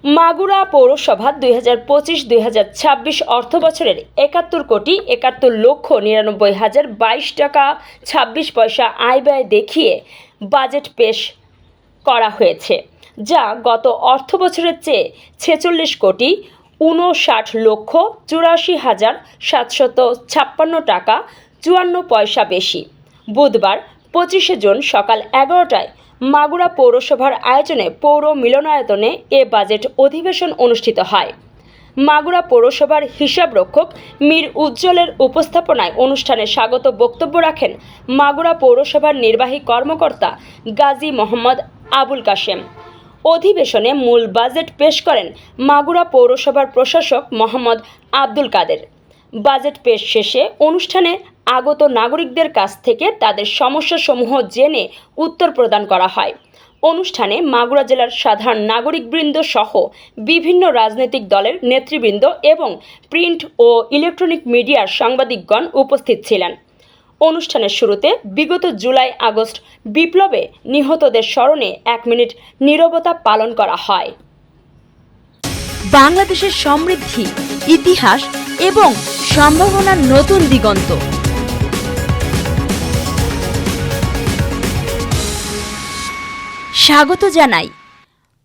মাগুরা পৌরসভা 2025-2026 অর্থবছরের 71,71,99,022 টাকা 26 পয়সা আয় ব্যয় দেখিয়ে বাজেট পেশ করা হয়েছে, যা গত অর্থবছরের চেয়ে 46,59,84,756 টাকা 54 পয়সা বেশি। বুধবার 25শে জুন সকাল 11টায় মাগুরা পৌরসভার আয়োজনে পৌর মিলনায়তনে এ বাজেট অধিবেশন অনুষ্ঠিত হয়। মাগুরা পৌরসভার হিসাবরক্ষক মীর উজ্জ্বলের উপস্থাপনায় অনুষ্ঠানে স্বাগত বক্তব্য রাখেন মাগুরা পৌরসভার নির্বাহী কর্মকর্তা গাজী মোহাম্মদ আবুল কাশেম। অধিবেশনে মূল বাজেট পেশ করেন মাগুরা পৌরসভার প্রশাসক মোহাম্মদ আব্দুল কাদের। বাজেট পেশ শেষে অনুষ্ঠানে আগত নাগরিকদের কাছ থেকে তাদের সমস্যাসমূহ জেনে উত্তর প্রদান করা হয়। অনুষ্ঠানে মাগুরা জেলার সাধারণ নাগরিকবৃন্দ সহ বিভিন্ন রাজনৈতিক দলের নেতৃবৃন্দ এবং প্রিন্ট ও ইলেকট্রনিক মিডিয়ার সাংবাদিকগণ উপস্থিত ছিলেন। অনুষ্ঠানের শুরুতে বিগত জুলাই-আগস্ট বিপ্লবে নিহতদের স্মরণে 1 মিনিট নীরবতা পালন করা হয়। বাংলাদেশের সমৃদ্ধি, ইতিহাস এবং সম্ভাবনার নতুন দিগন্ত। স্বাগত জানাই।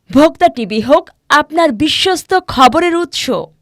ভোক্তা টিভি হোক আপনার বিশ্বস্ত খবরের উৎস।